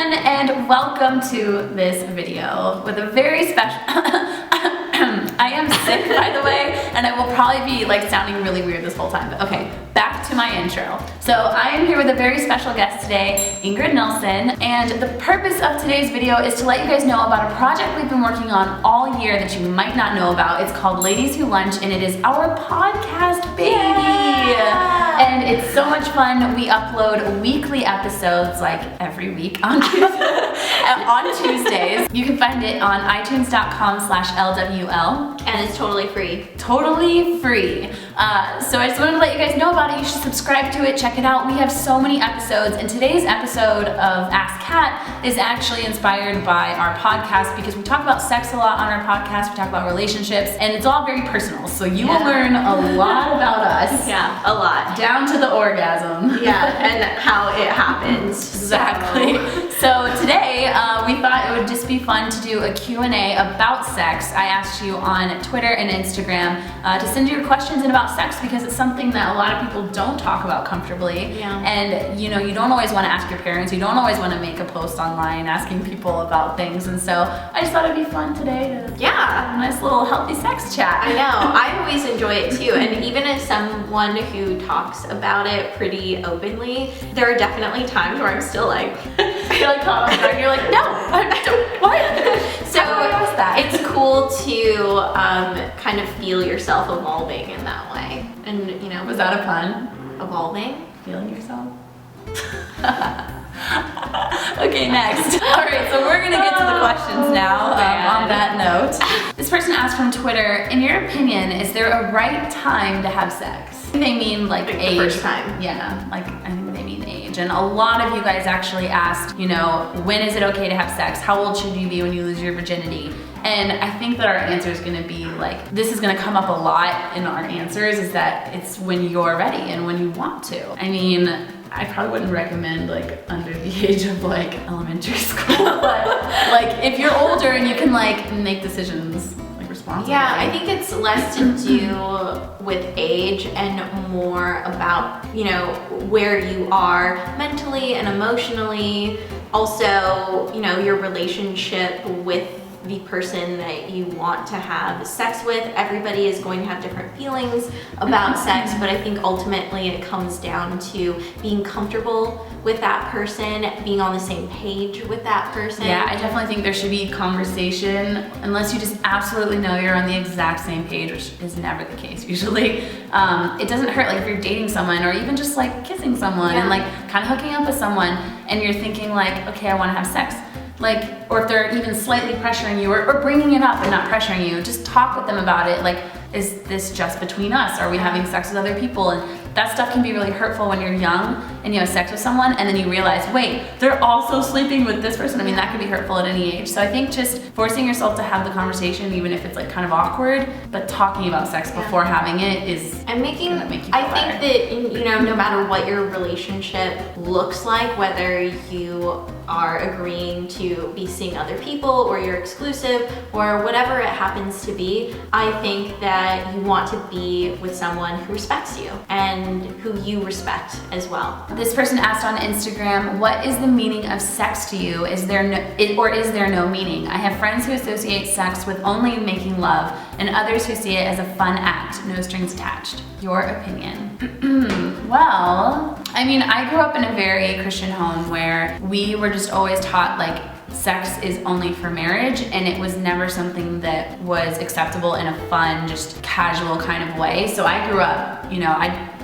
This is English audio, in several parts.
everyone, and welcome to this video with a very special... I am sick, by the way, and I will probably be like sounding really weird this whole time, but okay, back to my intro. So I am here with a very special guest today, Ingrid Nilsen, and the purpose of today's video is to let you guys know about a project we've been working on all year that you might not know about. It's called Ladies Who Lunch, and it is our podcast baby. Yeah. And it's so much fun. We upload weekly episodes, like every week on Tuesdays. You can find it on itunes.com/LWL. And it's totally free. Totally free. So I just wanted to let you guys know about it. You should subscribe to it, check it out. We have so many episodes, and today's episode of Ask Cat is actually inspired by our podcast because we talk about sex a lot on our podcast. We talk about relationships, and it's all very personal. So you will learn a lot about us. Yeah, a lot. Down to the orgasm. Yeah, and how it happens. Exactly. So today, we thought it would just be fun to do a Q&A about sex. I asked you on Twitter and Instagram to send your questions in about sex because it's something that a lot of people don't talk about comfortably. Yeah. And you know, you don't always want to ask your parents, you don't always want to make a post online asking people about things, and so I just thought it'd be fun today to have a nice little healthy sex chat. I know, I always enjoy it too, and even as someone who talks about it pretty openly, there are definitely times where I'm still like, you're like caught off guard, you're like, no, I don't, what? So it's cool to kind of feel yourself evolving in that way. And you know, was that a pun? Evolving? Feeling yourself? Okay, next. Alright, so we're gonna get to the questions now on that note. This person asked from Twitter, in your opinion, is there a right time to have sex? They mean like age. The first time. Yeah, like I think they mean age. And a lot of you guys actually asked, you know, when is it okay to have sex? How old should you be when you lose your virginity? And I think that our answer is gonna be like, this is gonna come up a lot in our answers, is that it's when you're ready and when you want to. I mean, I probably wouldn't recommend like under the age of like elementary school, but like if you're older and you can like make decisions like responsibly. Yeah, I think it's less to do with age and more about, you know, where you are mentally and emotionally. Also, you know, your relationship with the person that you want to have sex with. Everybody is going to have different feelings about sex, but I think ultimately it comes down to being comfortable with that person, being on the same page with that person. Yeah, I definitely think there should be conversation, unless you just absolutely know you're on the exact same page, which is never the case usually. It doesn't hurt, like if you're dating someone or even just like kissing someone and like kind of hooking up with someone and you're thinking like, okay, I want to have sex. Like, or if they're even slightly pressuring you or bringing it up and not pressuring you, just talk with them about it. Like, is this just between us? Are we having sex with other people? And that stuff can be really hurtful when you're young and you have sex with someone and then you realize, wait, they're also sleeping with this person. I mean, that can be hurtful at any age. So I think just forcing yourself to have the conversation, even if it's like kind of awkward, but talking about sex before having it is and making, gonna make you feel I better. think that, you know, no matter what your relationship looks like, whether you are agreeing to be seeing other people or you're exclusive or whatever it happens to be, I think that you want to be with someone who respects you and who you respect as well. This person asked on Instagram, what is the meaning of sex to you? Is there no meaning? I have friends who associate sex with only making love and others who see it as a fun act, no strings attached. Your opinion? Well, I mean, I grew up in a very Christian home where we were just always taught like sex is only for marriage, and it was never something that was acceptable in a fun, just casual kind of way. So I grew up, you know,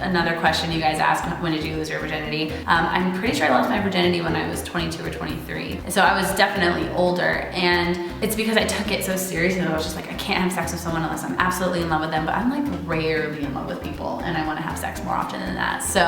another question you guys asked, when did you lose your virginity? I'm pretty sure I lost my virginity when I was 22 or 23. So I was definitely older, and it's because I took it so seriously that I was just like, I can't have sex with someone unless I'm absolutely in love with them, but I'm like rarely in love with people, and I want to have sex more often than that. So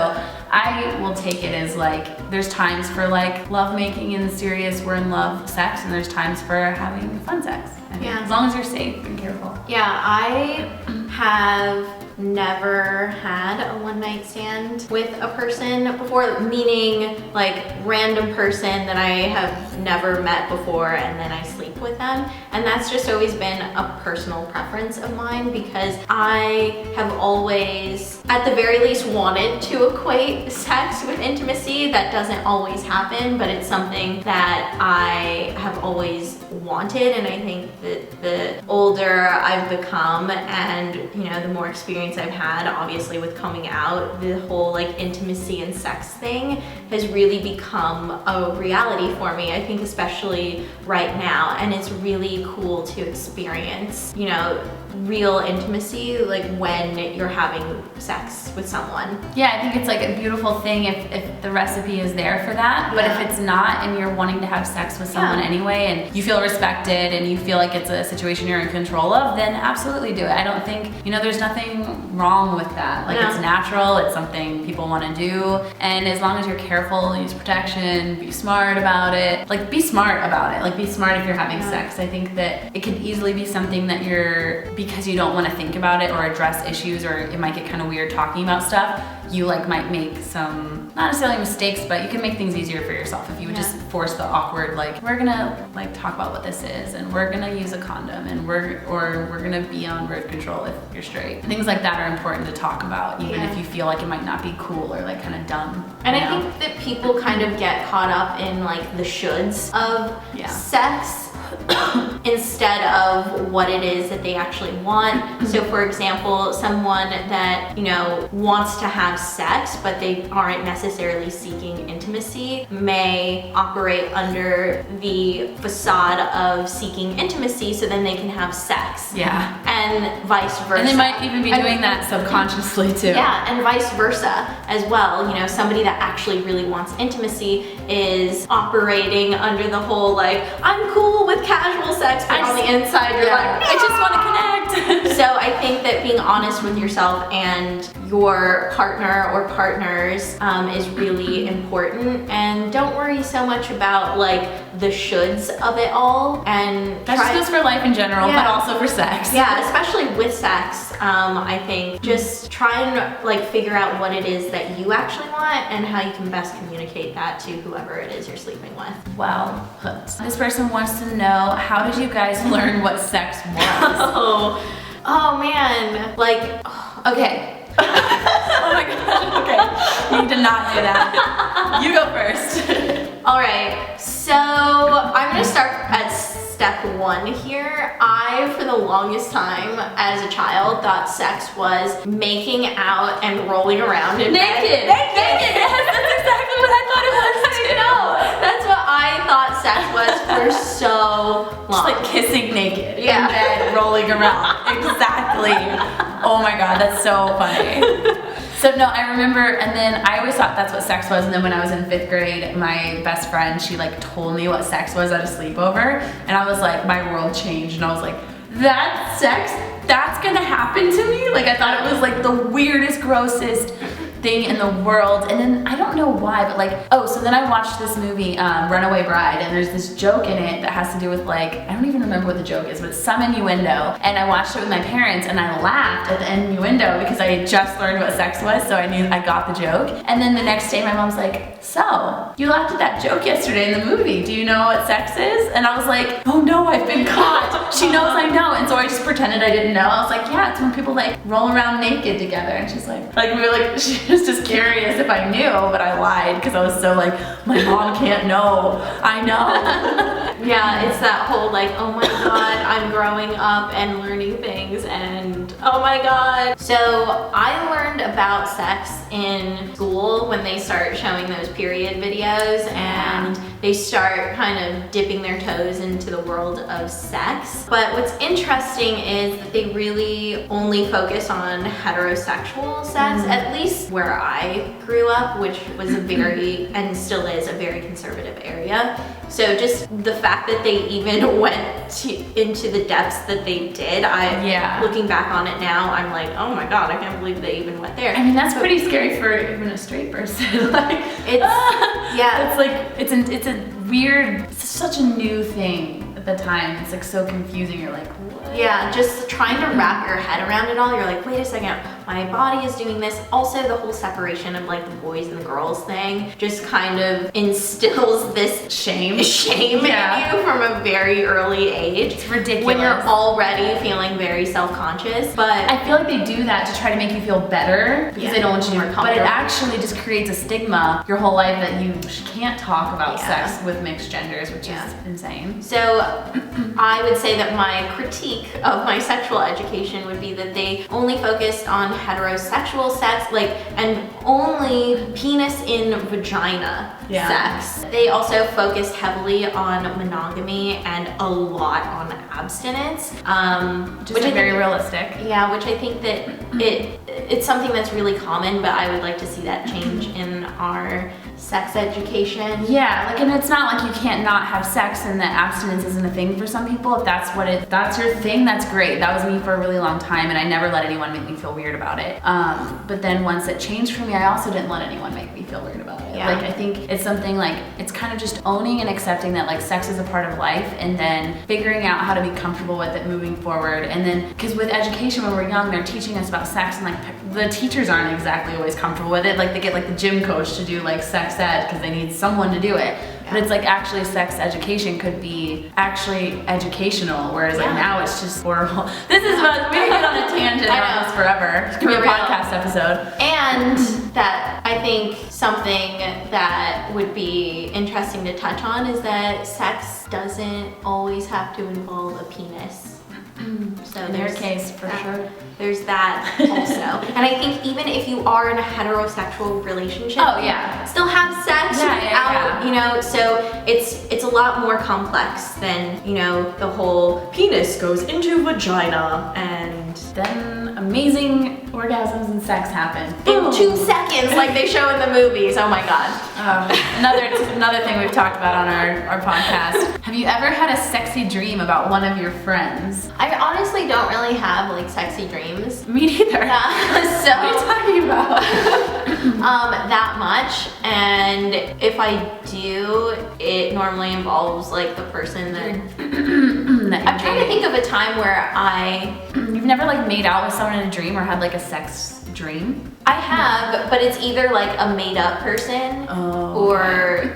I will take it as like, there's times for like love making and serious, we're in love sex, and there's times for having fun sex. I mean, as long as you're safe and careful. Yeah, I have never had a one night stand with a person before, meaning like random person that I have never met before and then I sleep with them. And that's just always been a personal preference of mine because I have always, at the very least, wanted to equate sex with intimacy. That doesn't always happen, but it's something that I have always wanted. And I think that the older I've become and, you know, the more experience I've had, obviously with coming out, the whole like intimacy and sex thing has really become a reality for me. I think especially right now, and it's really cool to experience, you know, real intimacy like when you're having sex with someone. Yeah, I think it's like a beautiful thing if the recipe is there for that, but if it's not and you're wanting to have sex with someone anyway and you feel respected and you feel like it's a situation you're in control of, then absolutely do it. I don't think, you know, there's nothing wrong with that. Like it's natural, it's something people want to do, and as long as you're careful, use protection, be smart about it. Like be smart about it. Like be smart if you're having sex. I think that it could easily be something that you're, because you don't want to think about it or address issues, or it might get kind of weird talking about stuff, you like might make some, not necessarily mistakes, but you can make things easier for yourself if you would just force the awkward, like we're gonna like talk about what this is and we're gonna use a condom and we're gonna be on birth control if you're straight. Things like that are important to talk about, even if you feel like it might not be cool or like kind of dumb. And I think that people kind of get caught up in like the shoulds of sex instead of what it is that they actually want. So for example, someone that, you know, wants to have sex but they aren't necessarily seeking intimacy may operate under the facade of seeking intimacy so then they can have sex. Yeah. And vice versa. And they might even be doing that subconsciously too. Yeah, and vice versa as well. You know, somebody that actually really wants intimacy is operating under the whole like, I'm cool with casual sex, but on the inside you're like, I just want to connect. So I think that being honest with yourself and your partner or partners is really important, and don't worry so much about like the shoulds of it all. And that just goes for life in general, but also for sex. Yeah, especially with sex. I think just try and like figure out what it is that you actually want and how you can best communicate that to whoever it is you're sleeping with. Well put. This person wants to know, how did you guys learn what sex was? Oh man, like, okay. Oh my god, okay. You need to not do that. You go first. All right, so I'm gonna start at step one here. I, for the longest time as a child, thought sex was making out and rolling around in bed. Naked! Naked! Yes, that's exactly what I thought it was too. No, that's what I thought sex was for so long. Just like kissing naked in bed, rolling around. Exactly. Oh my god, that's so funny. So no, I remember, and then I always thought that's what sex was, and then when I was in 5th grade, my best friend, she like told me what sex was at a sleepover, and I was like, my world changed, and I was like, that's sex? That's gonna happen to me? Like I thought it was like the weirdest, grossest thing in the world. And then I don't know why, but like, oh, so then I watched this movie, Runaway Bride, and there's this joke in it that has to do with like, I don't even remember what the joke is, but it's some innuendo. And I watched it with my parents and I laughed at the innuendo because I had just learned what sex was, so I knew I got the joke. And then the next day my mom's like, so, you laughed at that joke yesterday in the movie. Do you know what sex is? And I was like, oh no, I've been caught. She knows I know. And so I just pretended I didn't know. I was like, yeah, it's when people like roll around naked together. And she's like we were like, she was just curious if I knew, but I lied because I was so like, my mom can't know. I know. Yeah, it's that whole like, oh my god, I'm growing up and learning things, and oh my god. So I learned about sex in school when they start showing those period videos and they start kind of dipping their toes into the world of sex. But what's interesting is that they really only focus on heterosexual sex, at least where I grew up, which was a very, and still is, a very conservative area. So just the fact that they even went into the depths that they did, looking back on it now, I'm like, oh my god, I can't believe they even went there. I mean, that's pretty scary for even a straight person. Like, it's, it's like, it's a weird, it's such a new thing at the time. It's like so confusing. You're like, what? Yeah, just trying to wrap your head around it all. You're like, wait a second, my body is doing this. Also, the whole separation of like the boys and the girls thing just kind of instills this shame in you from a very early age. It's ridiculous. When you're already feeling very self-conscious. But I feel like they do that to try to make you feel better because they don't want you to more but it actually just creates a stigma your whole life that you can't talk about sex with mixed genders, which is insane. So I would say that my critique of my sexual education would be that they only focused on heterosexual sex, like, and only penis in vagina sex. They also focused heavily on monogamy and a lot on abstinence. Which is very realistic. Yeah, which I think that it's something that's really common, but I would like to see that change in our sex education. Yeah, like, and it's not like you can't not have sex and that abstinence isn't a thing for some people. If that's your thing, that's great. That was me for a really long time, and I never let anyone make me feel weird about it. But then once it changed for me, I also didn't let anyone make me feel weird about it. Yeah. Like, I think it's something like, it's kind of just owning and accepting that like sex is a part of life, and then figuring out how to be comfortable with it moving forward. And then, because with education when we're young, they're teaching us about sex, and like the teachers aren't exactly always comfortable with it. Like they get like the gym coach to do like sex ed because they need someone to do it. But it's like actually sex education could be actually educational, whereas like now it's just horrible. This is about, we can get on a tangent on this forever. It could be a podcast episode. And that I think something that would be interesting to touch on is that sex doesn't always have to involve a penis. So in their case, for sure. There's that also. And I think even if you are in a heterosexual relationship, still have sex without, you know, so it's a lot more complex than, you know, the whole penis goes into vagina and then amazing orgasms and sex happen. In 2 seconds, like they show in the movies. Oh my god. Another thing we've talked about on our podcast. Have you ever had a sexy dream about one of your friends? I honestly don't really have like sexy dreams. Me neither. So what are you talking about? That much, and if I do, it normally involves like the person that I'm trying to think of a time where You've never like made out with someone in a dream or had like a sex dream? I have, but it's either like a made up person or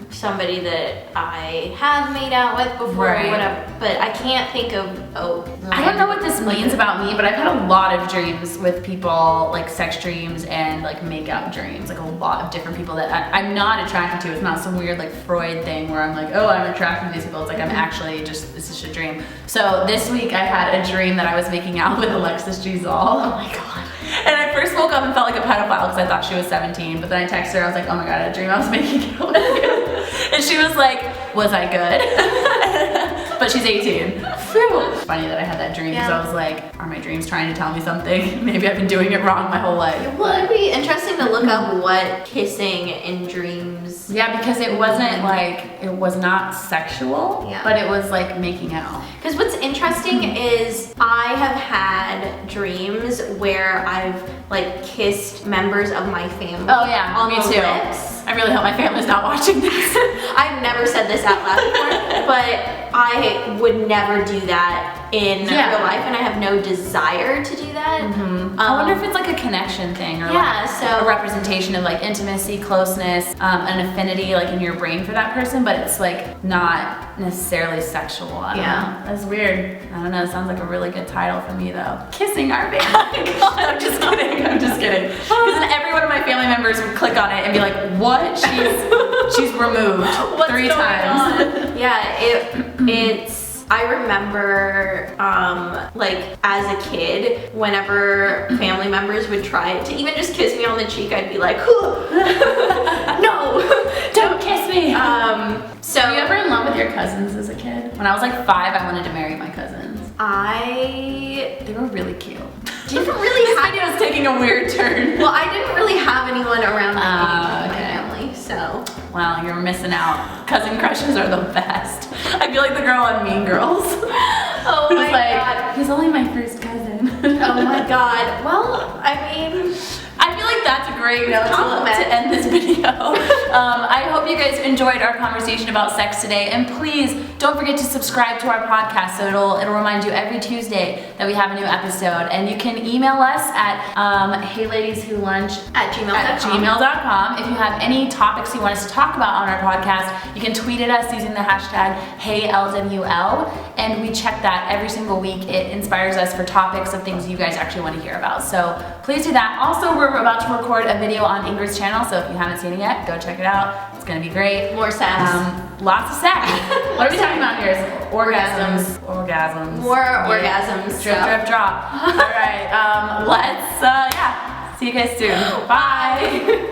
somebody that I have made out with before or whatever, but I can't think of, I don't know what this means about me, but I've had a lot of dreams with people, like sex dreams and like make out dreams, like a lot of different people that I'm not attracted to. It's not some weird like Freud thing where I'm like, oh, I'm attracted to these people. It's like I'm actually just, this is a dream. So this week I had a dream that I was making out with Alexis Giselle. Oh my god. And I first woke up and felt like a pedophile because I thought she was 17, but then I texted her, I was like, oh my god, I had a dream I was making out with you. And she was like, was I good? But she's 18. It's funny that I had that dream because I was like, are my dreams trying to tell me something? Maybe I've been doing it wrong my whole life. Well, it'd be interesting to look up what kissing in dreams. Yeah, because it wasn't like, it was not sexual, but it was like making out. Because what's interesting is I have had dreams where I've like kissed members of my family on the lips. I really hope my family's not watching this. I've never said this out loud before, but I would never do that in real life, and I have no desire to do that. I wonder if it's like a connection thing or like a representation of like intimacy, closeness, an affinity like in your brain for that person, but it's like not necessarily sexual. I don't know. That's weird. I don't know. It sounds like a really good title for me though. Kissing our baby. I'm just kidding. I'm just kidding. Because then every one of my family members would click on it and be like, what? She's removed 3 times. It's I remember, like, as a kid, whenever family members would try to even just kiss me on the cheek, I'd be like, no, don't kiss me. So were you ever in love with your cousins as a kid? When I was like 5, I wanted to marry my cousins. They were really cute. Didn't really have. This video is taking a weird turn. Well, I didn't really have anyone around my family, so. Well, you're missing out. Cousin crushes are the best. I feel like the girl on Mean Girls. Oh my god. He's only my first cousin. Oh my god. Well, I mean, I feel like that's a great note Compliment. to end this video. I hope you guys enjoyed our conversation about sex today, and please don't forget to subscribe to our podcast so it'll remind you every Tuesday that we have a new episode. And you can email us at heyladieswholunch@gmail.com. If you have any topics you want us to talk about on our podcast, you can tweet at us using the hashtag heylwl, and we check that every single week. It inspires us for topics of things you guys actually want to hear about. So please do that. Also, we're about to record a video on Ingrid's channel, so if you haven't seen it yet, go check it out. It's gonna be great. More sex. Lots of sex. What are we talking about here? Orgasms. More orgasms. Drip, drip, drop. All right. Let's, see you guys soon. Bye.